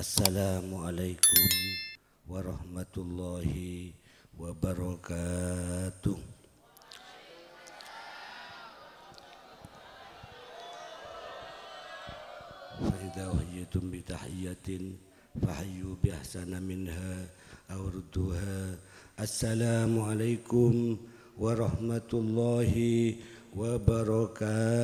Assalamualaikum warahmatullahi wabarakatuh. Fa idza hayyitum bi tahiyyatin fahayyu bi ahsana minha aw rudduha. Assalamualaikum warahmatullahi wabarakatuh.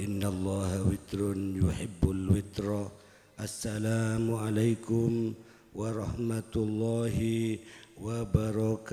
Innallaha witrun yuhibbul witra. Assalamualaikum warahmatullahi wabarakatuh.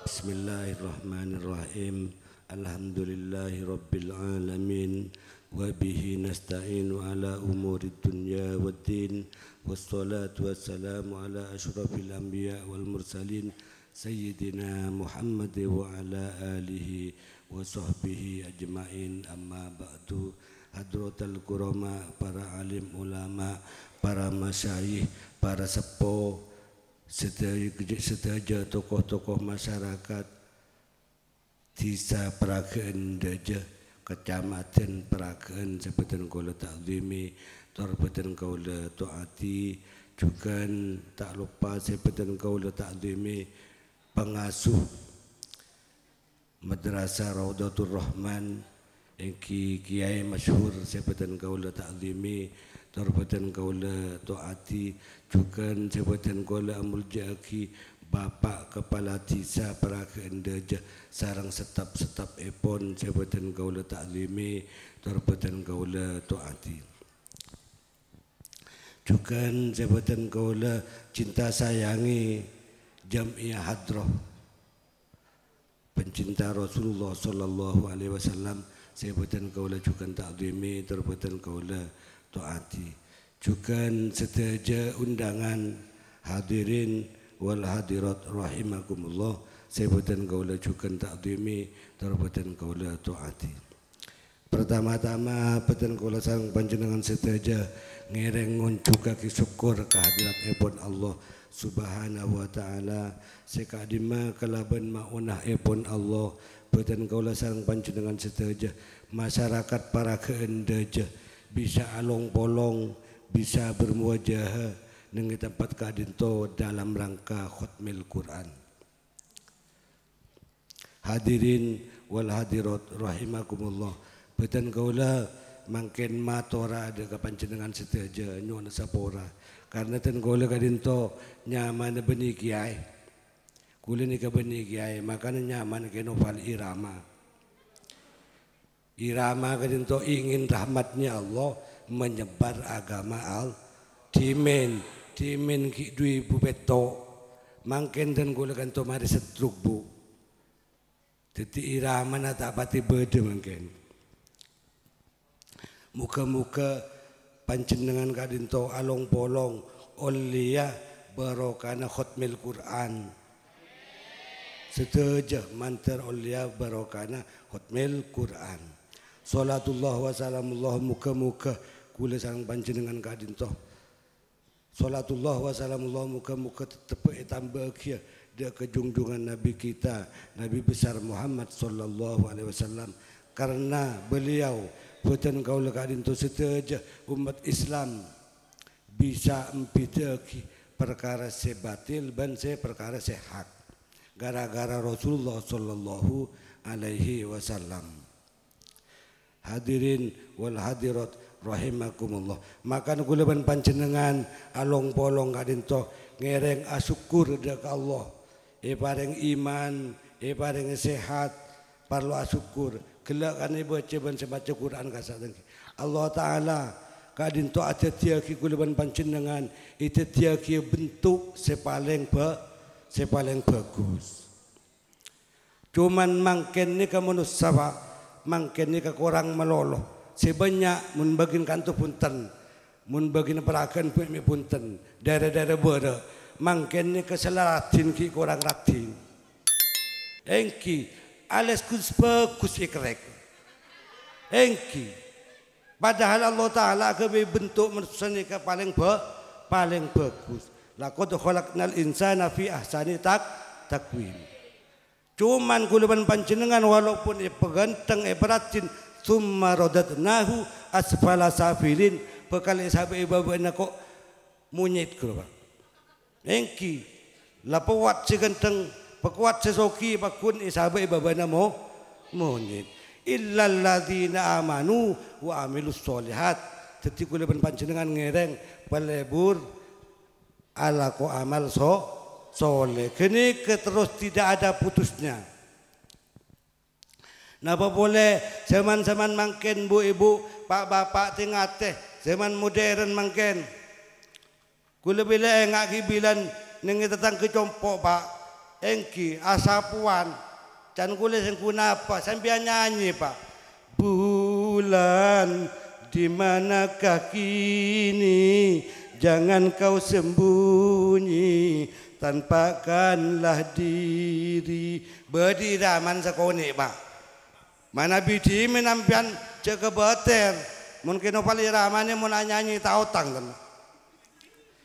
Bismillahirrahmanirrahim. Alhamdulillahi rabbil alamin. Wabihi nasta'inu ala umuri dunya waddin. Wassalatu wassalamu ala ashrafil anbiya wal mursalin Sayyidina Muhammad wa ala alihi wa sahbihi ajma'in. Amma ba'du. Hadratal kurama, para alim ulama, para masyayikh, para sepuh, sedaya tokoh-tokoh masyarakat Desa Peragaan Daja, Kecamatan Peragaan, Sebutan Kaula Takzimi, Torbetan Kaula Taati, juga tak lupa Sebutan Kaula Takzimi pengasuh Madrasah Raudatul Rahman, Kiai masyhur Sebutan Kaula Takzimi, Torbetan Kaula Taati, juga Sebutan Kaula Amul Jaki, Bapak Kepala Desa Peragaan Daja, sarang setap-setap epon Sebutan Kaula Takzimi, Torbetan Kaula Taati. Juga Sebutan Kaula cinta sayangi Jamiah Hadroh, pencinta Rasulullah sallallahu alaihi wasallam, Sebutan Kaula juga takzimi, Torbetan Kaula taati. Juga sedaya undangan hadirin wal hadirat rahimakumullah, Sebutan Kaula juga takzimi, Torbetan Kaula taati. Pertama-tama Betan Kaula sang panjenengan sedaya ngerengun juga syukur kehadirat epon Allah subhanahu wa ta'ala. Sekadima kalaban maunah epon Allah, Betan Kaula sang panjenengan sedaya masyarakat Peragaan Daja bisa along polong, bisa bermuajah dengan tempat kadinto dalam rangka khutmil Quran. Hadirin wal hadirat rahimakumullah, Betan Kaula mangken matora ada kepanjenengan sedaya nyuwun sapora karena ten Kaula kadinto nyaman benih kiai, kula nika benih kiai, makanya nyaman ke novel irama kadinto ingin rahmatnya Allah menyebar agama al dimen ki dui bu beto mangken dan Kaula kanto mari setruk bu dadi irama na tak pati bede mangken. Muka-muka panjenengan kadinto along polong olia barokana khutmil Quran, setuju mantar olia barokana khutmil Quran. Salatullah wa salamullah muka-muka kula sang panjenengan kadinto. Salatullah wa salamullah muka-muka tetep tambah kia dia kejunjungan Nabi kita, Nabi besar Muhammad sallallahu alaihi wasallam, karena beliau Betan Kaula kadinto setuju umat Islam bisa empidaki perkara sebatil dan perkara sehak gara-gara Rasulullah sallallahu alaihi wasallam. Hadirin wal hadirat rahimakumullah, maka kula ban panjenengan along polong kadinto ngereng asyukur dak Allah, pareng iman, pareng sehat, parlo asyukur gelak kan baca ban baca Quran kasat Allah taala kadinto ada tiaki kula ban panjenengan itu tiaki bentuk sepaling bagus. Cuman mangken ni manusia mangken ni kurang meloloh sebanyak mun bagin kanto punten, mun bagin perakan pun punten, daerah-daerah beda mangken ni keselaratin ki kurang ratin engki alas kus bagus ikrek engki padahal Allah taala ke bentuk manusia ni paling paling bagus. Laqad khalaqnal insana fi ahsani takwim. Cuman kuluban panjenengan walaupun peganteng beratin summa radadnahu asfala safilin bekal sahabat babana kok munyit kula. Engki lapawat seganteng pekuat sesoki pakun sahabat babana mo munyit. Illal ladzina amanu wa amilus solihat. Dadi kuluban panjenengan ngereng pelebur ala ko amal soleh. Kini terus tidak ada putusnya. Napa boleh zaman-zaman mangken bu ibu pak bapak tengah teh zaman modern mangken. Kula bila engak kibilan nengi tetang kecompok pak engki asapuan can kula sing kunapa sampean nyanyi pak. Bulan di manakah kini, jangan kau sembunyi, tampakkanlah diri. Berdiraman sekone pak. Mana bidi menampian jaga bater. Mungkin opal iramane mau nyanyi tautang kan.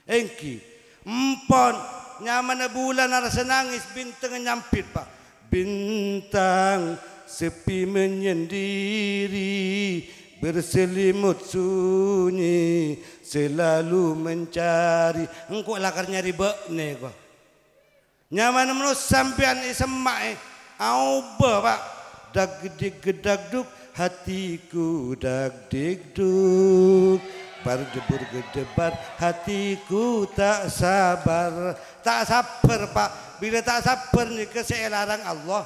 Engki, empon nyaman bulan rasa nangis bintang nyampit pak. Bintang sepi menyendiri, berselimut sunyi, selalu mencari. Engkau lakar nyari bekne kok. Nyaman menurut sampean semak auba pak. Dag-dig gedagduk hatiku dag-dig-duk. Berdebur gedebar hatiku tak sabar. Tak sabar pak. Bila tak sabar nih keselarang Allah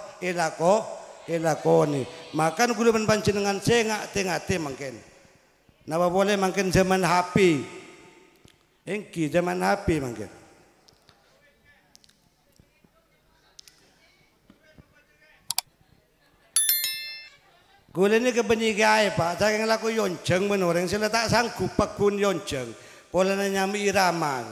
elakoni. Makan guluban panjenengan sengak tengate mangken. Napa boleh mangken zaman HP. Engki zaman HP mangken. Gula ni kebenyigai pak, saya ngelaku yonceng menoreng, sila tak sanggup pakun yonceng, pola nyami irama.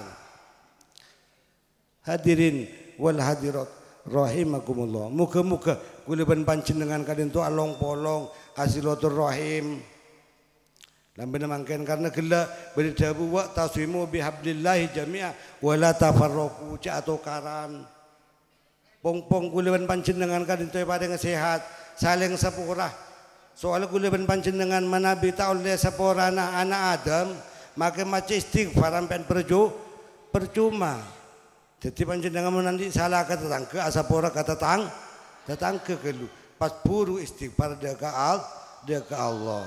Hadirin wal hadirat rahimakumullah. Muka-muka gula ban panjenengan kadin tu along polong asilatur rahim. Lambe mangken karena gela berdabu wa taswimu bihablillahi jami'a wala tafarraqu atau karan. Pong-pong gula ban panjenengan kadin tu pada sehat, saling sepurah. Soalnya kuliban panjenengan manabi oleh seporana anak Adam, maka macam istighfar sampai percuma. Jadi panjenengan menandi salah kata tangke, asapora kata tetangke kelu. Pas buru istighfar dia ke Allah.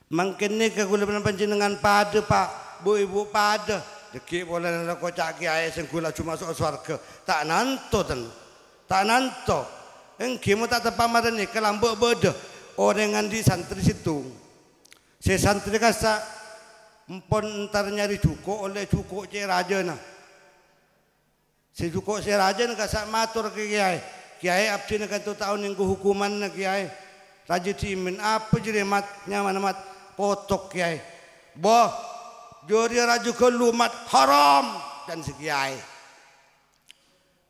Mungkin ni ke kuliban panjenengan pada pak, bu ibu pada. Deki boleh nak kocak kiai sengkula cuma masuk surga. Tak nanto. Engki mau tak terpamaran ni kelambuk beda orang di santri situ. Si santri kasa empon entar nyari cukup oleh cukup cik raja na. Si cukup si raja na kasa matur ke kiai. Kiai abdi nak tu tahun minggu hukuman na kiai. Raja cimin apa jadi matnya mana mat potok kiai. Boh jori raja kelumat haram dan si kiai.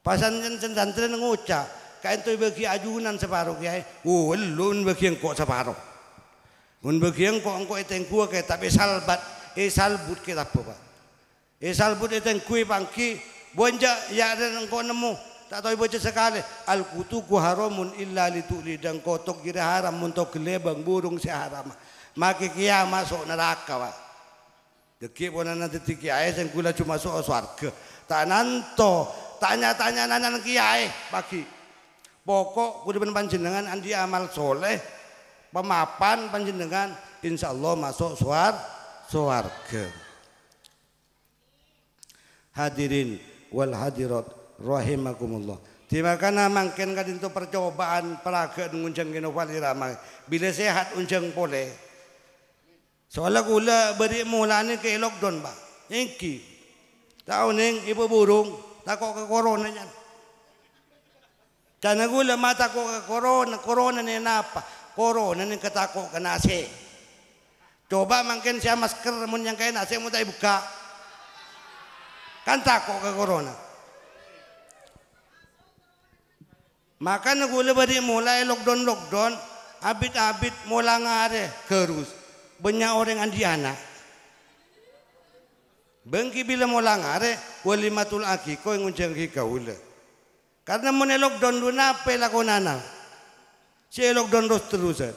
Pasan santri ngucap. Kain tu bagi ajunan separuh kiai, lun bagi engkau separuh, lun bagi engkau etengku ke tapi salbat, salbut kita apa pak, salbut etengku pangki, bonja ya dan engkau nemu, tak tahu baca sekali, al kutuku haramun illa lituli dan kotok kira haram untuk kelebang burung si haram, maki kiai masuk neraka pak, deki pun nanti kiai sengkula cuma masuk surga, tak nanto, tanya-tanya nanan kiai pagi. Pokok kudu panjenengan andi amal soleh pemapan panjenengan insyaallah masuk swarga. Hadirin wal hadirat rahimakumullah. Dimakana mangken kadintu percobaan peraga ngunjeng kene wali ramai. Bila sehat unjeng pole. Soalnya kula beri mulane ke lockdown Pak. Iki. Tahu ning ibu burung takok ke corona nya. Karena gula mata ko ke corona ni apa? Corona ni ketakok ke nasi. Coba mungkin saya masker mun yang kayak nasi mau tak buka. Kan takok ke corona. Maka gula beri mulai lockdown, abit-abit mulai ngare kerus. Banyak orang andiana. Bengki bila mulang are walimatul akiko yang unjangki kaula. Karena mun lockdown dulu apa lakonana? Si lockdown terusan.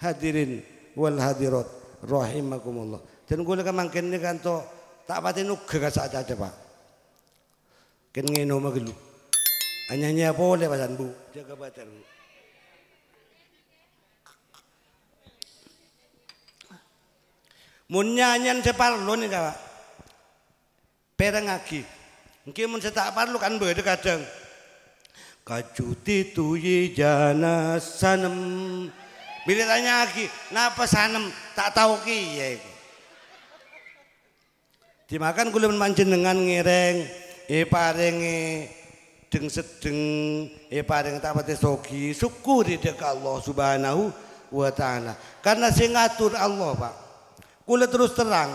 Hadirin wal hadirat rahimakumullah. Dan kula kamangken ni kanto tak pati nuga ka saja Pak. Ken ngeno magelu. Anyanya boleh pasan Bu, jaga badan Bu. Mun nyanyian separlo nih Kak. Perang lagi. Mungkin mun setak parlo kan beda kadang. Kacuti tuyi jana sanem. Bila tanya lagi, napa sanem tak tahu kiye. Dimakan kula panjenengan ngereng, paringi deng sedeng, paring tak pati sogi, syukuri dek Allah Subhanahu wa taala. Karena sing ngatur Allah, Pak. Kula terus terang,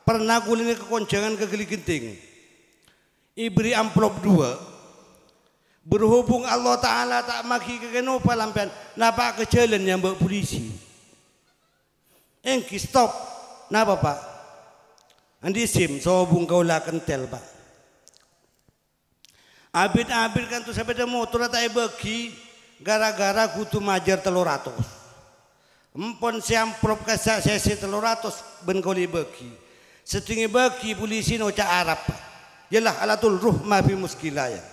pernah kula ini kekonjangan kegeli genting. Ibri amplop 2. Berhubung Allah Ta'ala tak maki kekenopa lampian, napa ke jalan yang mbak polisi. Engki stop, napa Pak? Andi sim, sobung kaulah kentel Pak. Abid-abid kan tuh sepeda motor tak bagi, gara-gara kutu majar 300. Empon si amplop kasak sesi 300 ben kau bagi. Setinggi bagi polisi noca Arab Pak. Yalah alatul ruh ma fi muskilaya.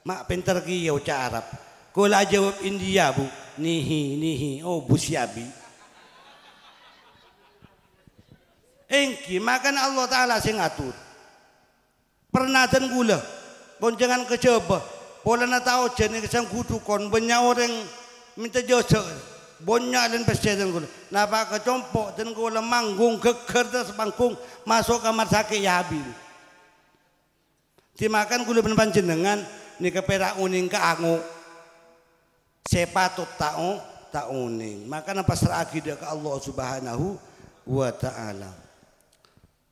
Mak pintar ki uca Arab. Kula jawab India Bu. Nihi. Oh Bu Siabi. Engki makan Allah Taala sing ngatur. Pernah dan gula. Bonjangan keceba. Pola na tahu jenis sang kudu kon banyak orang minta jasa. Banyak dan peseden gula. Napa kecompok dan gula manggung keker terus pangkung masuk kamar sakit ya habis. Dimakan gula panjenengan ni keperak uning ke angu sepatut tak uning maka napa seragi dia ke Allah Subhanahu wa taala.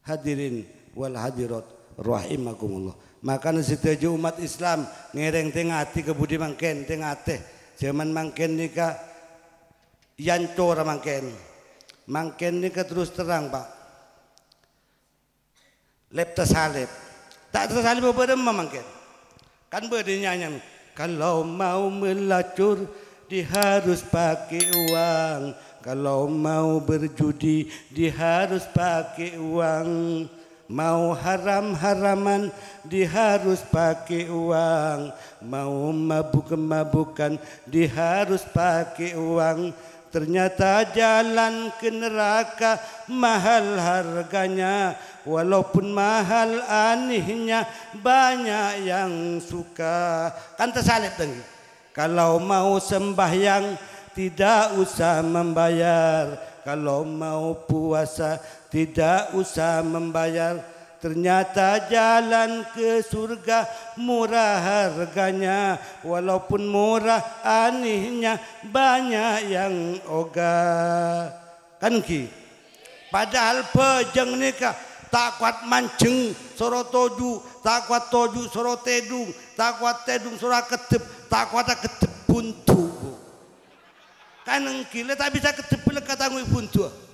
Hadirin wal hadirat rahimakumullah. Maka setuju umat Islam ngereng tengati ke budi mangken tengate zaman mangken nika yancor mangken nika terus terang Pak lep tersalib tak tersalib beberapa mangken kan berdinyanyi kalau mau melacur diharus pakai uang, kalau mau berjudi diharus pakai uang, mau haram-haraman diharus pakai uang, mau mabuk-mabukan diharus pakai uang. Ternyata jalan ke neraka mahal harganya, walaupun mahal anehnya banyak yang suka. Kan tersalib lagi. Kalau mau sembahyang tidak usah membayar, kalau mau puasa tidak usah membayar. Ternyata jalan ke surga murah harganya, walaupun murah anehnya banyak yang ogah. Kan ki? Padahal pejeng nikah tak kuat mancing soro toju, tak kuat toju soro tedung, tak kuat tedung soro ketep, tak kuat ketep buntu. Kan engki le tak bisa ketep le katangui buntu.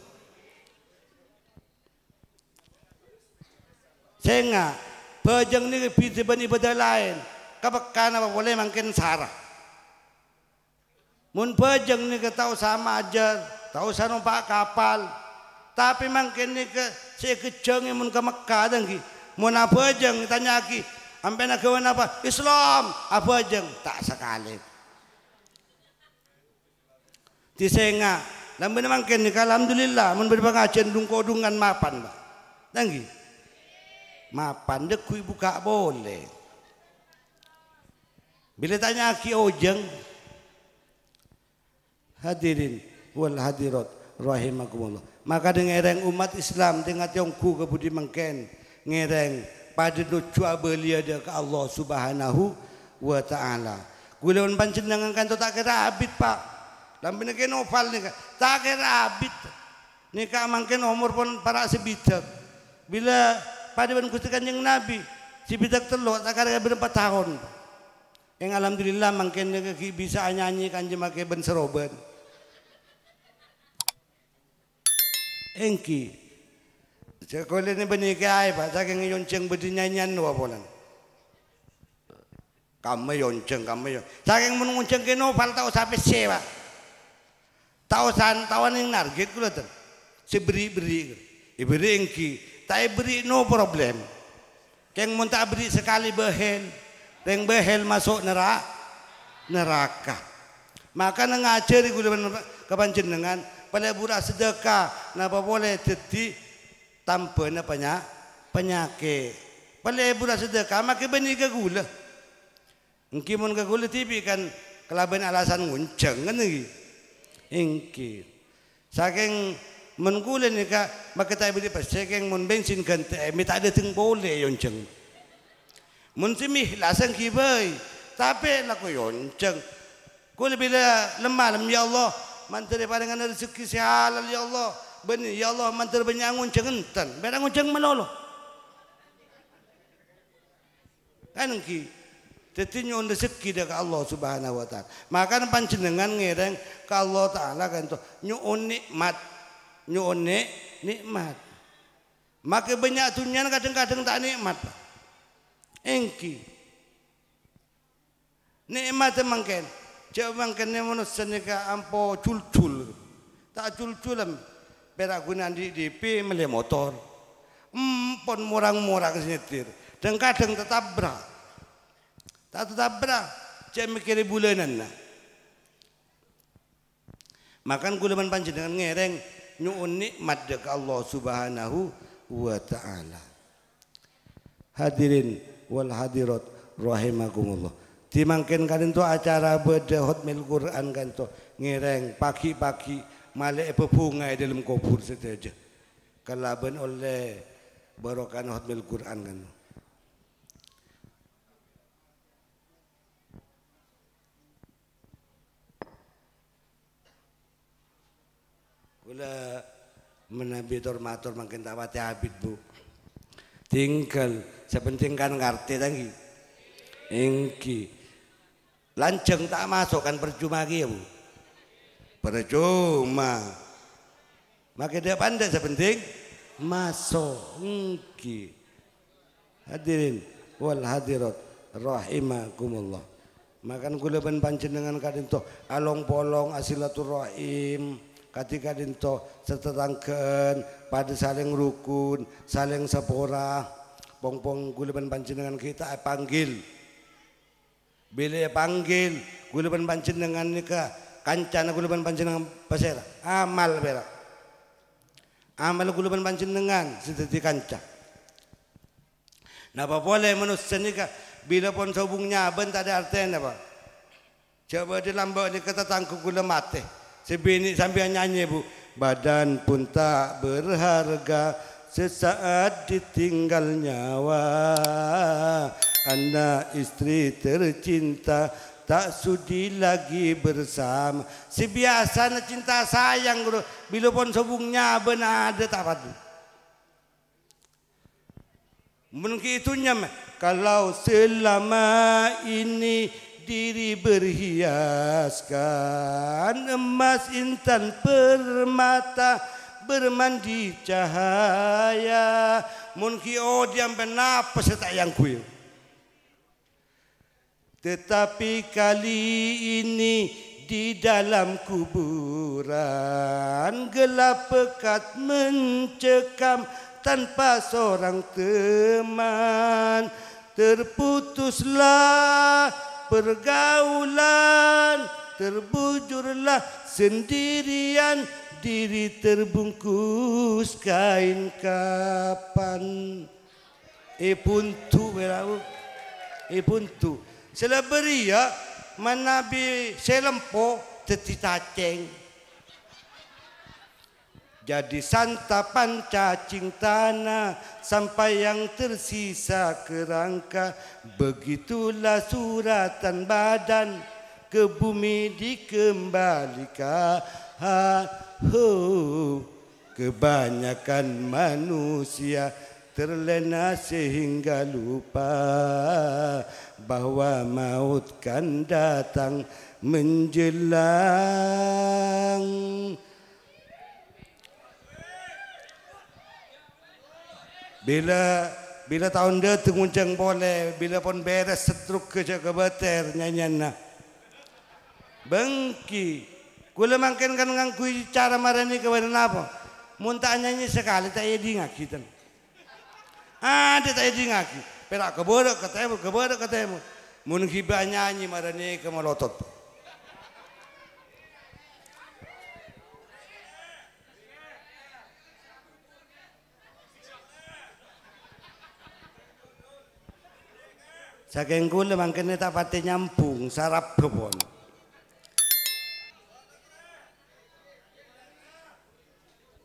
Senga pejeng ni piti bani ibadah lain kabekan apa boleh makin sarah mun pejeng ni tahu sama aja tahu sana numpak kapal tapi makin ni ke si kejeng mun ke Mekah dengki mun apa pejeng tanya lagi sampai nak kawan apa Islam apa pejeng tak sekali di senga lamun makin ni alhamdulillah mun berpengajian dungkodungan mapan Pak dengki mapan dek kui buka boleh. Bila tanya ki ojeng, hadirin wal hadirat rahimakumullah. Maka dengereng umat Islam dengan tiongku ke budi mengken ngereng pada doa belia dia ke Allah Subhanahu wa taala. Gulawan panjenengan kan tak kira abid Pak. Lampin ke novel nih tak kira abid. Nika mangken umur pun para sebidak. Bila pada ban Gusti Kanjeng Nabi si bidak telok tak ada berapa tahun yang alhamdulillah mungkin bisa nyanyi kanjeng make ben seroban engki Sekolah ni benih kaya pak, saking yonceng berdinyanyian dua bulan. Kamu yonceng. Saking mengonceng keno fal tahu sampai sewa. Tahuan yang narget kula tu. Seberi. Iberi engki, tak beri no problem. Keng mun tak beri sekali behel, yang behel masuk neraka. Maka ngajari kula kepanjenengan pada budak sedekah napa boleh teti tanpa penyakit. Pada budak sedekah maka benih ke gula. Engki mun ke gula tipi kan kelaban alasan ngunceng kan lagi. Engki. Saking menggula ni kak maka tak beri pas saking mun bensin kan mi tak ada teng boleh yonceng. Mun semih lasan kibai tapi laku yonceng. Kula bila lemah ya Allah mantar padangan rezeki halal ya Allah. Benih ya Allah mantar banyak ngunceng enten. Berang ngunceng melolo. Kan engki teti nyon rezeki dekat Allah Subhanahu wa taala. Maka panjenengan ngereng ke Allah taala kan to nyon nikmat. Maka banyak tunyan kadang-kadang tak nikmat. Engki. Nikmat mangken. Coba mangken manusia ni ka ampo cul-cul. Tak cul-culam. Perak guna di DP mele motor. Pon murang-murang nyetir. Dan kadang tertabrak. Tak tertabrak. Cek mikir bulanan lah. Makan gulaman panjenengan ngereng nyuun nikmat dekat Allah Subhanahu wa taala. Hadirin wal hadirat rahimakumullah. Timangken kalian tu acara beda hotmil Quran kan tu ngereng pagi-pagi malek pepungai dalam kubur saja. Kalaban oleh barokan hotmil Quran kan. Kula menabi tormator makin tawati habit bu. Tinggal sepenting kan ngerti lagi. Engki lanceng tak masuk kan percuma lagi ya bu. Percuma. Maka dia pandai sepenting masuk. Engki. Hadirin wal hadirat rahimakumullah. Makan kula ben panjenengan kadin to along polong asilaturrahim. Ketika dinto setetangken pada saling rukun, saling sepora, pong guleban panjenengan kita panggil. Bila panggil guleban panjenengan nikah kancana guleban panjenengan pasera amal berak. Amal guleban panjenengan seperti kanca. Napa boleh manusia nikah bila pun sobungnya ben tak ada artinya apa? Coba dilambak ni kata tangku gula mati. Sebini sambil nyanyi bu, badan pun tak berharga sesaat ditinggal nyawa, anak istri tercinta tak sudi lagi bersama. Sebiasa na cinta sayang bro, bila pun sobungnya benar ada tak padu. Mungkin itunya kalau selama ini diri berhiaskan emas intan permata bermandi cahaya mungkin diam benapa setayang kuil. Tetapi kali ini di dalam kuburan gelap pekat mencekam tanpa seorang teman. Terputuslah pergaulan, terbujurlah sendirian, diri terbungkus kain kapan. Puntu berau, puntu. Seleberia manabi selempo tetitaceng. Jadi santapan cacing tanah sampai yang tersisa kerangka. Begitulah suratan badan ke bumi dikembalikan. Kebanyakan manusia terlena sehingga lupa bahwa maut kan datang menjelang. bila tahun dia tenguncang boleh, bila pun beres setruk kerja ke beter nyanyian nak bengki kula mangken kan ngangkui cara marani ke mana apa mun tak nyanyi sekali tak jadi ngaki kita dia tak jadi ngaki perak keborok ketemu mun hibah nyanyi marani ke melotot saking kula mangkene tak pati nyampung sarap kebon.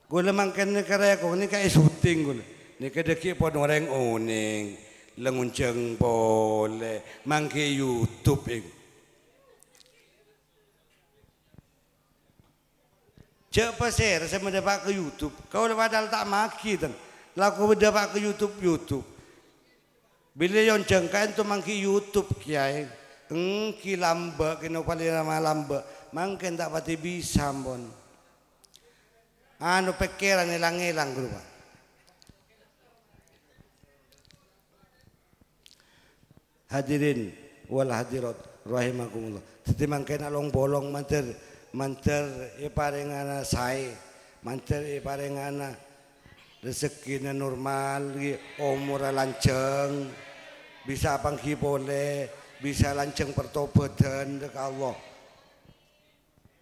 Kula mangkene karya kok ni kayak syuting kula. Ni kedeki pon orang oning lengunceng boleh mangke YouTube ing. Cek pasir saya mendapat ke YouTube. Kau padahal tak maki tan. Laku mendapat ke YouTube. Bila yang jengkain tu mangki YouTube kiai, engki lamba kena paling lama lamba, mangken tak pati bisa pun. Anu pikiran hilang grup. Hadirin wal hadirat rahimakumullah. Jadi mangken along bolong manter iparengana sai, manter iparengana rezekina normal, umur lanceng. Bisa pangki boleh, bisa lanceng pertobatan dekat Allah.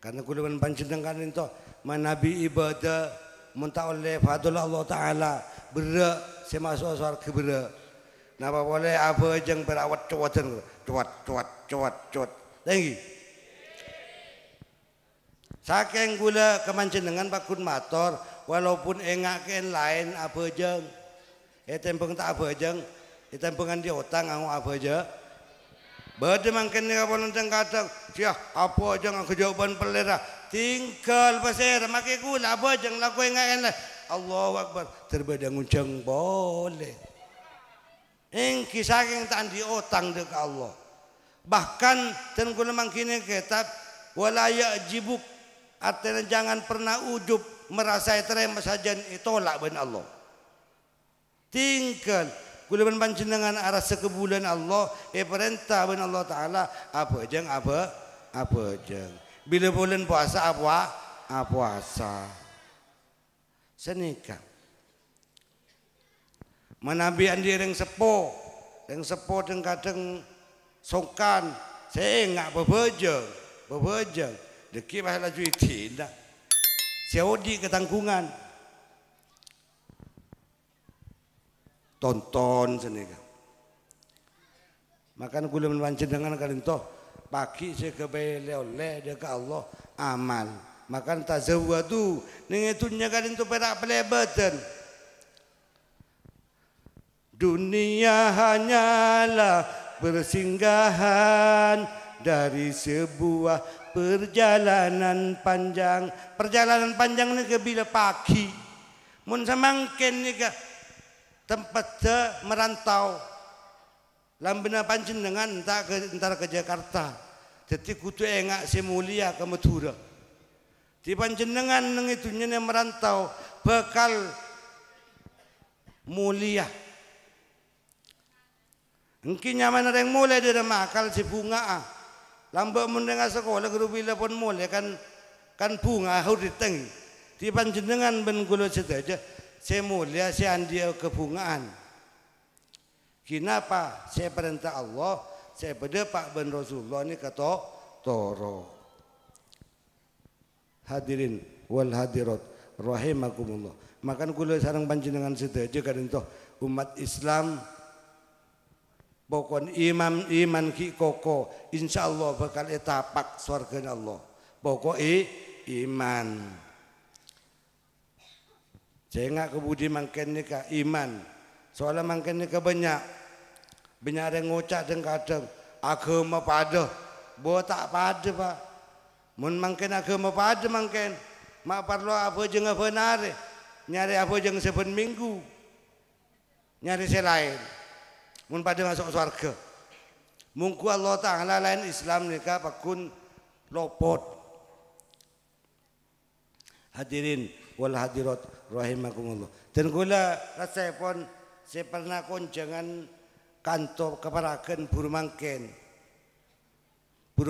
Karena kuliman panjenengan itu manabi ibadah muntah oleh fadl Allah Taala berak semasuk surga berak. Napa boleh apa jeng berawat cuat. Tinggi. Saking gula kemanjenengan pakun mator walaupun engaken lain apa jeng. Tempeng tak apa jeng. Tempengan dia otang aku apa aja. Bade mangken ni apa nenteng kadang. Siah apa aja ngak kejawaban pelera. Tinggal pasir makai gula apa aja laku engakan lah. Allahu Akbar terbeda nguncang boleh. Engki saking tandi otang dekat Allah. Bahkan dan gula mangkini kitab wala ya'jibuk artinya jangan pernah ujub merasa terima saja itolak ben Allah. Tinggal kuliban panjenengan arah sekebulan Allah perintah ben Allah Taala apa jeng bila bulan puasa apa puasa senika manabi andi yang sepo yang kadang songkan saya enggak bebejeng deki bahala laju tidak seodi ketanggungan tonton senika. Makan kula panjenengan kalian toh pagi saya kebele oleh dekat Allah amal. Makan tazawwadu ning itunya kalian toh perak pelebatan. Dunia hanyalah bersinggahan dari sebuah perjalanan panjang. Perjalanan panjang ni ke bila pagi. Mun samangken ni ke tempat merantau lambena panjenengan entar ke Jakarta jadi kutu engak semulia ke Madura di panjenengan nang itunya merantau bakal mulia engki nyaman ada yang mulai dari makal si bunga lambak mendengar sekolah guru bila pun mulai kan bunga harus ditengi di panjenengan ben kula sedaja saya mulia, saya andia kebungaan. Kenapa? Saya perintah Allah, saya berdepak ben Rasulullah ini kata toro. Hadirin wal hadirat rahimakumullah. Makan kula sareng panjenengan sedaja kan ento umat Islam pokon iman ki koko insyaallah bakal etapak surga Allah. Pokok iman. Saya enggak kebudi mangken nikah iman. Soalnya mangken nikah banyak yang ngocak dan kadang agama pada, bo tak pada pak. Mun mangken agama pada mangken, mak perlu apa jeng apa nare, nyari apa jeng seben minggu, nyari selain. Mun pada masuk surga. Mungku Allah Taala lain Islam nikah pakun lopot. Hadirin wal hadirat rahimakumullah. Dan kula rasa pun saya pernah konjangan kantor keparakan buru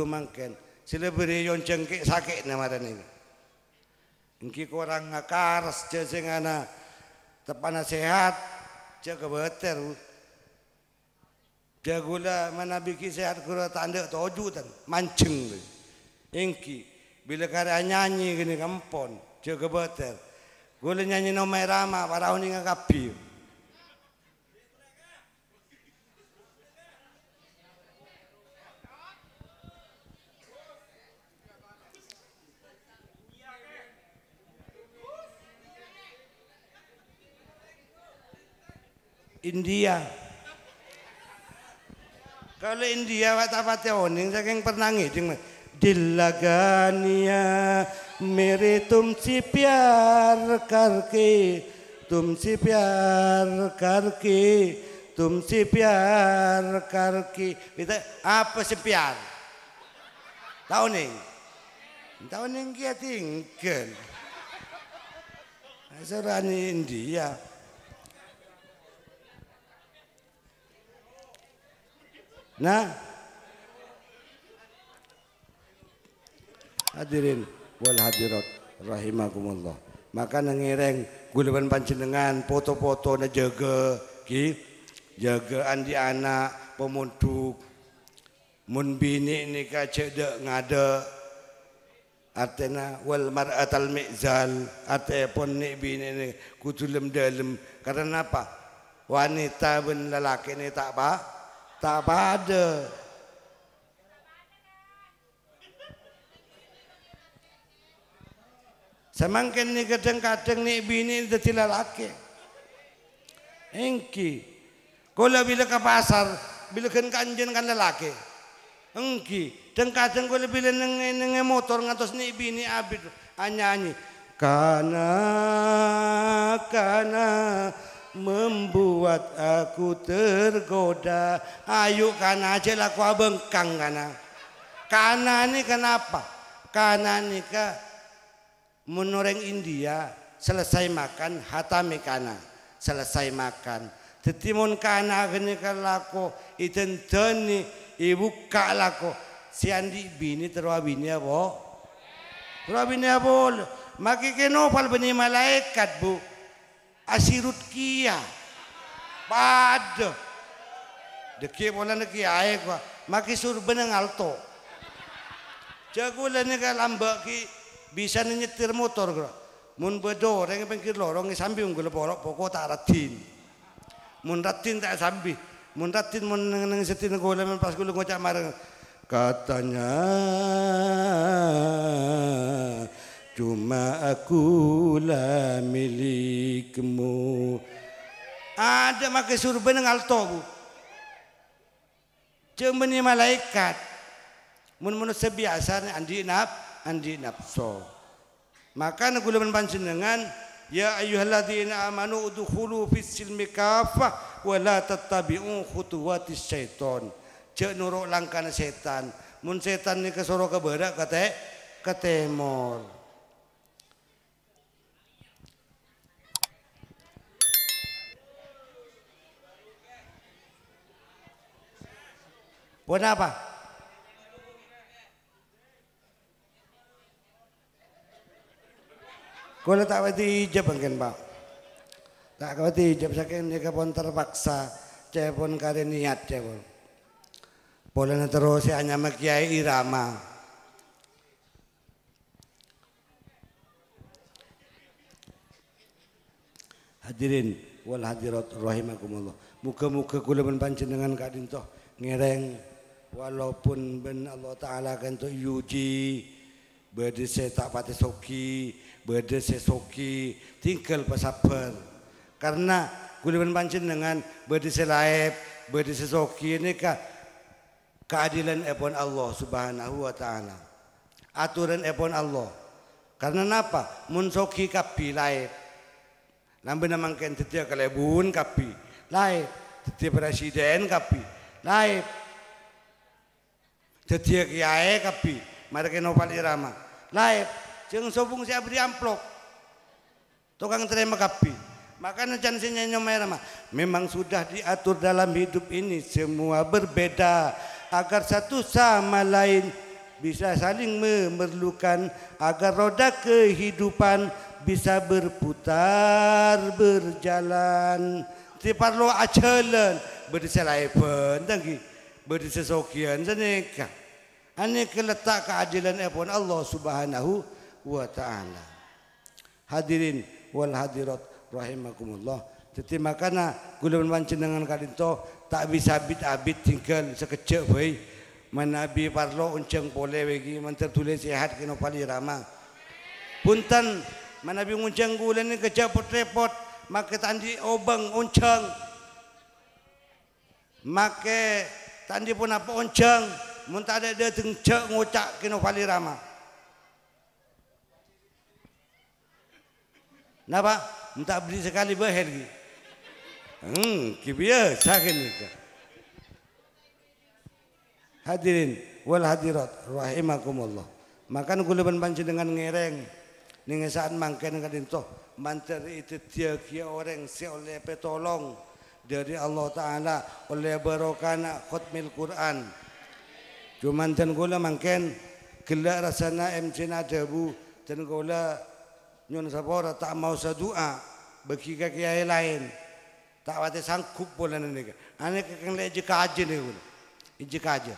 mangken. Sila beri yon jengkik sakit nama dan ini. Engki korang ngakaras je singana tepana sehat je kebeter. Je gula mana biki sehat gula tanda toju tan mancing. Engki bila karya nyanyi gini kampon je kebeter. Gula nyanyi nomai rama parau ni ngakapi. India. Kalau India wat-wat oning saking pernah ngiding Dillagania mere tumsi pyar karke tumsi pyar karke tumsi pyar karke itu apa sih pyar tahu nih kia tinggal asalnya India. Nah, hadirin wal hadirat rahimakumullah. Maka nangireng gulaban panjenengan foto-foto na jaga ki jaga andi anak pemunduk mun bini nikah cedek ngada artena wal mar'atal mizal atepon ni bini ni kutulem dalem karena apa wanita ben lelaki ni tak pada. Semangkin ni kadang-kadang ni bini dadi lelaki. Engki. Kula bila ke pasar, bila kanjen kan lelaki. Engki. Kadang-kadang kula bila neng motor ngatos ni bini abid anyanyi. Kana membuat aku tergoda. Ayo kana aja lah kau bengkang kana. Kana ini kenapa? Kana ini ke menureng India selesai makan hatami kana selesai makan. Tetimun kana gini kalako iten teni ibu kalako si andi bini terwa bini apa? Terwa bini apa? Maki kenopal bini malaikat bu. Asirut kia pada deki bola neki ae gua maki sur benang alto jagolan ni kalambak ki bisa nyetir motor gua mun bedo orang pengkir lorong sambi unggul borok pokok tak ratin mun ratin tak sambi mun ratin mun nang setin gola men pas gula ngocak marang katanya cuma akulah milikmu. Ada makai surban dengan alto bu. Cuma ni malaikat. Mun manusia biasa ni andi nafsu. Maka nak gula panjenengan ya ayyuhalladzina amanu udkhulu fis silmi kafah wa la tattabi'u khutuwatis syaiton. Cek nuruk langkah setan. Mun setan ni ke soro ke barat ke timur. Buat apa? Kalau tak wati hijab mungkin pak. Tak wati hijab saking ni kapon terpaksa, cepon kare niat cepon. Boleh terus hanya makiai irama. Hadirin wal hadirat rahimakumullah. Muka-muka kula panjenengan kadintoh ngereng. Walaupun ben Allah Ta'ala kan tu yuji berdese tak pati soki berdese soki tinggal pasaper karena kuliban panjenengan berdese laib berdese soki ini keadilan epon Allah Subhanahu Wa Ta'ala aturan epon Allah karena napa mun soki kapi laib lambe namangken tetia kalebun kapi laib tetia presiden kapi laib tetia kiai kapi mereka nopal irama laib jeung sobung saya beri amplop tukang terima kapi Makanya jangan senyanyo merah. Memang sudah diatur dalam hidup ini semua berbeda agar satu sama lain bisa saling memerlukan agar roda kehidupan bisa berputar berjalan. Ti parlo ajalan berdiselai pendangi berdisesokian zaneka. Ane keletak keadilan epon Allah Subhanahu wa taala. Hadirin wal hadirat rahimakumullah. Jadi makana kula panjenengan kadinto tak bisa abit-abit tinggal sekejap bae. Manabi parlo unceng pole bagi mentertulis sehat kino pali rama. Punten manabi unceng kula ni kejap repot make tandi obeng unceng. Make tandi pun apa unceng mun tak ada dia tengcek ngocak kino pali rama. Napa? Minta beli sekali bahir ki. Biasa ni. Hadirin wal hadirat rahimakumullah. Makan kula panjenengan ngereng ning saat mangken kadinto manteri itu dia kia orang si oleh petolong dari Allah taala oleh barokana khatmil Quran. Cuman dan kula mangken gelak rasana MC nadabu dan kula nyon sapora tak mau sadua bagi kiai lain tak wate sanggup pula ni ane kekeng leje kaje ni pun ije kaje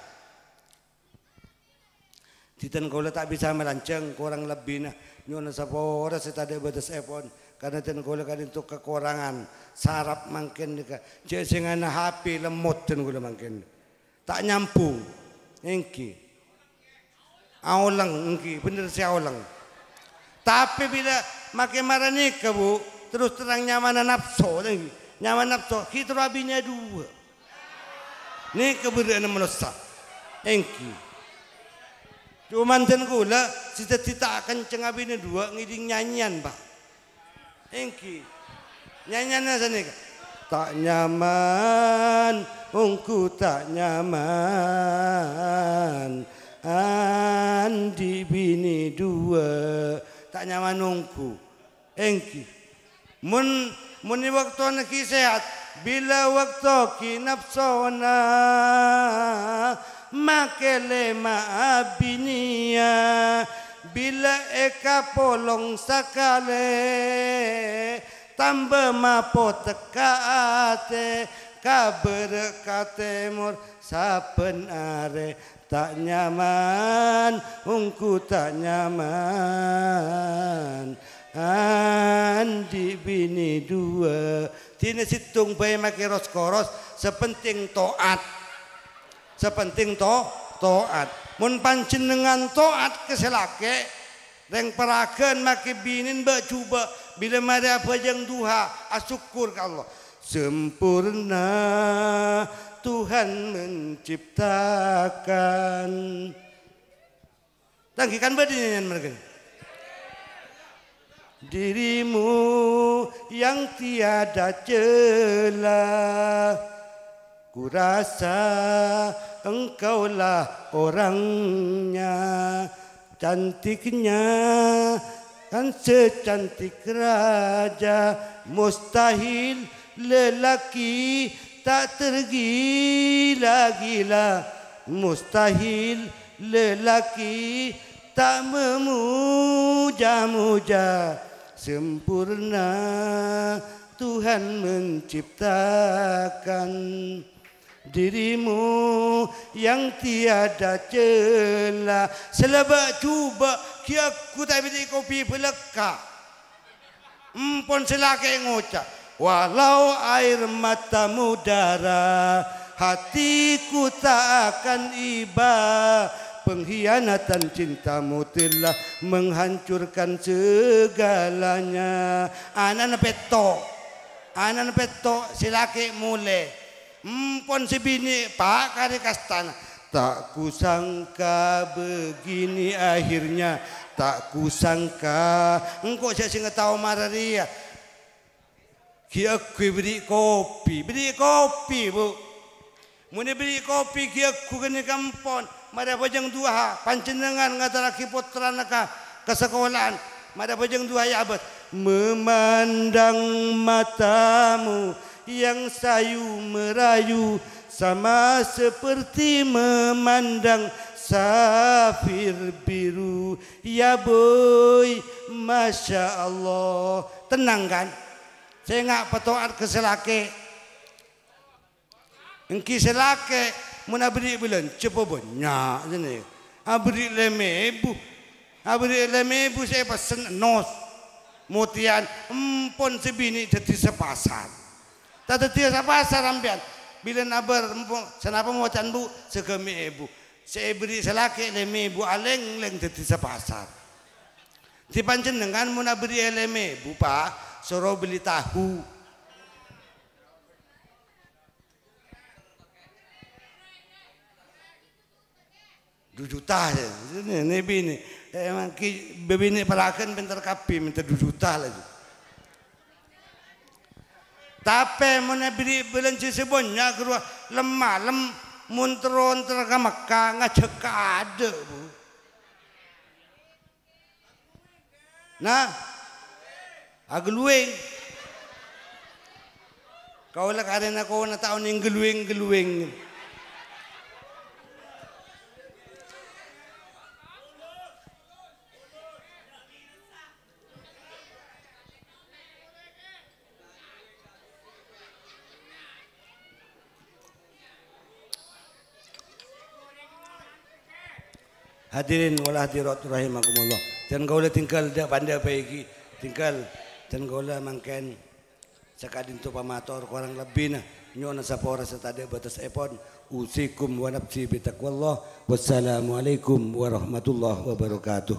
titan kau tak bisa melanceng kurang lebih nah nyon sapora setade batas epon karena titan kau kadin tu kekurangan sarap mangken nika je sing ana HP lemot titan kau mangken tak nyampung engki aulang engki bener si aulang. Tapi bila makin marah nikah bu, terus terang nyaman nafsu, nyaman nafsu, kita rabinya dua. Nikah berian melusak, engki. Cuman ten gula, cita-cita akan cengabinya dua ngiding nyanyian pak, engki. Nyanyiannya sana tak nyaman, ungku tak nyaman, andi bini dua. Tak nyaman nungku engki mun waktu neki sehat bila waktu ki nafsona makele maabinia bila eka polong sakale tambah mapo tekate kaber katemur saben are tak nyaman, ungku tak nyaman, andi bini dua. Tine situng bayi makai ros koros, sepenting toat, toat. Mun panjenengan toat keselake, reng perakan makai binin bercuba bila mari apa yang duha, asyukur ke Allah. Sempurna Tuhan menciptakan. Tangkikan berdiri mereka. Dirimu yang tiada celah, kurasa engkaulah orangnya, cantiknya kan secantik raja, mustahil lelaki tak tergila-gila, mustahil lelaki tak memuja-muja. Sempurna Tuhan menciptakan dirimu yang tiada celah. Selebak cuba kiaku tak beli kopi belaka, empon selake ngocak. Walau air matamu darah, hatiku tak akan iba. Pengkhianatan cintamu telah menghancurkan segalanya. Anak petok silake mule. Empon si bini pak kari kastana. Tak kusangka begini akhirnya. Tak kusangka engkau saya singa tahu marah dia. Kiaku beri kopi bu. Mune beri kopi kiaku kene kampon. Mada bajang dua panjenengan ngataraki putra naka ke sekolahan. Mada bajang dua ya abad. memandang matamu yang sayu merayu, sama seperti memandang safir biru. Ya boy, Masya Allah. Tenang kan? Saya nggak petoat ke selake. Engki selake muna beri bulan cepo banyak sini. Abri lemebu. Abri lemebu saya pesen nos. Mutian empon sebini jadi sepasar. Tak dia sepasar ambian. Bila nabar senapa mau can bu segemi ibu. Saya beri selake lemebu aleng leng jadi sepasar. Di panjenengan muna beri lemebu pak. Suruh beli tahu. 2 juta ya. Ini bini. Emang bini pelakan bentar kapi minta 2 juta lagi. Tapi mana beli belanci sebanyak keluar lemah muntron terka Mekah ngajak ada bu. Nah, ageluing. Kau lah karena kau nak tahu nih geluing. Hadirin wal hadirat rahimakumullah. Jangan kau tinggal dak pandai baiki, tinggal jangan kau mangken sakadin tu pamator kurang lebih nah nyona sapora setade batas epon usikum wa nafsi bi taqwallah. Wassalamualaikum warahmatullahi wabarakatuh.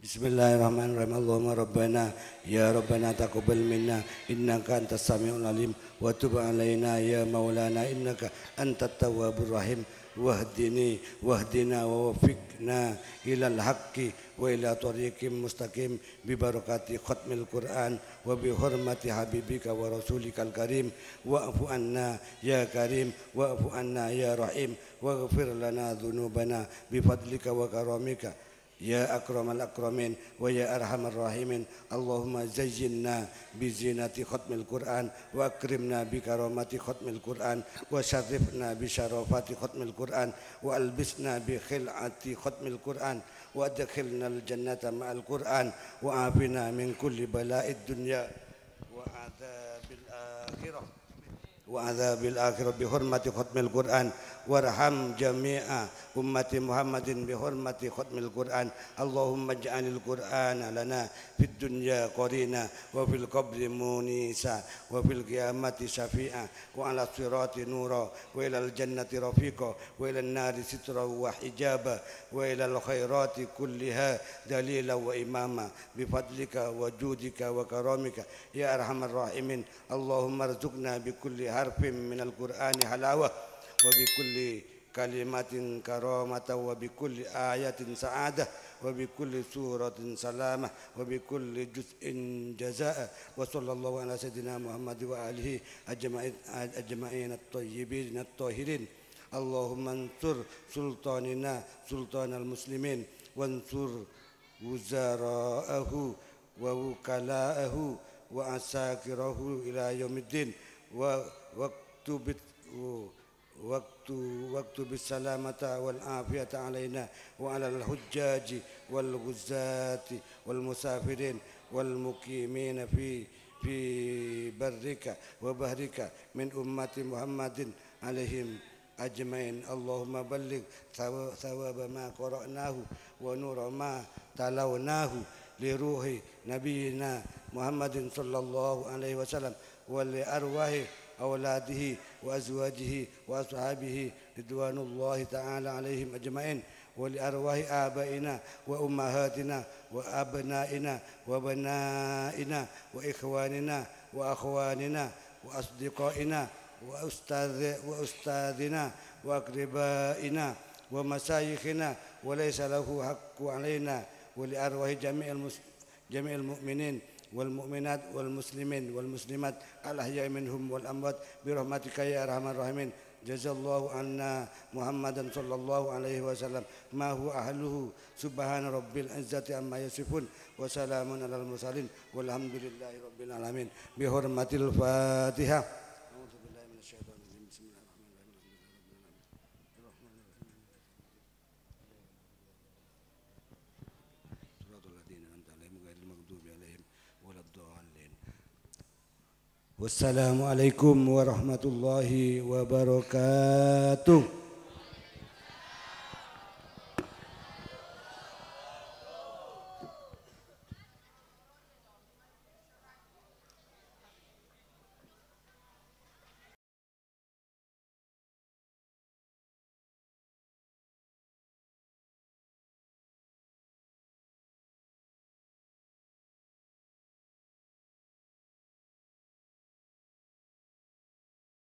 Bismillahirrahmanirrahim. Allahumma rabbana ya rabbana taqabbal minna innaka antas samiul alim wa tub alaina ya maulana innaka antat tawwabur rahim wahdina wa wafiqna ilal haqqi wa ila tariqim mustaqim bi barakati khatmil Qur'an wa bi hurmati habibika wa rasulikal karim wa'fu anna ya karim wa'fu anna ya rahim waghfir lana dhunubana bi fadlika wa karamika ya akramal akramin wa ya arhamar rahimin. Allahumma zayyinna bi zinati khatmil Qur'an wa akrimna bi karamati khatmil Qur'an wa syarifna bi syarafati khatmil Qur'an wa albisna bi khil'ati khatmil Qur'an wa adkhilna al jannata ma'al Qur'an wa afina min kulli bala'id dunya wa adzabil akhirah bi hurmati khatmil Qur'an warham jami'a ummati Muhammadin bi hurmati khatmil Qur'an. Allahumma ij'alil Qur'ana lana fid dunya qarina wa fil qabri munisa wa fil qiyamati syafi'a wa 'ala sirati nura wa ilal jannati rafiqa wa ilan nari sitra wa hijaba wa ilal khairati kulliha dalila wa imama bi fadlika wa judika wa karamika ya arhamar rahimin. Allahumma rzuqna bi kulli harfin minal Qur'ani halawah wa bi kulli kalimatin karamata wa bi kulli ayatin sa'adah wa bi kulli suratin salamah wa bi kulli juz'in jazaa wa sallallahu ala sayyidina Muhammad wa alihi ajma'in at-tayyibin at-tahirin. Allahumma ansur sultanina sultanal muslimin wansur wuzara'ahu wa wukala'ahu wa asakirahu ila yaumiddin wa waktu bisalamata wal afiyata alaina wa ala al hujjaji wal ghuzati wal musafirin wal muqimin fi barrika wa bahrika min ummati Muhammadin alaihim أجمعين اللهم بلغ ثواب ما قرأناه ونور ما تلوناه لروح نبينا محمد صلى الله عليه وسلم ولأرواح أولاده وأزواجه وأصحابه رضوان الله تعالى عليهم أجمعين ولأرواح آبائنا وأمهاتنا وأبنائنا وبنائنا وإخواننا وأخواننا وأصدقائنا وأستاذنا وأقربائنا ومشايخنا وليس له حق علينا ولأرواح جميع المؤمنين والمؤمنات والمسلمين والمسلمات الأحياء منهم والأموات برحمتك يا أرحم الراحمين جزا الله عنا محمدا صلى الله عليه وسلم ما هو أهله سبحان رب العزة عما يصفون وسلام على المرسلين والحمد لله رب العالمين بحرمة الفاتحة. أعوذ بالله من الشيطان الرجيم بسم الله الرحمن الرحيم صراط الذين أنعمت عليهم غير المغضوب عليهم ولا الضالين. Wassalamualaikum warahmatullahi wabarakatuh.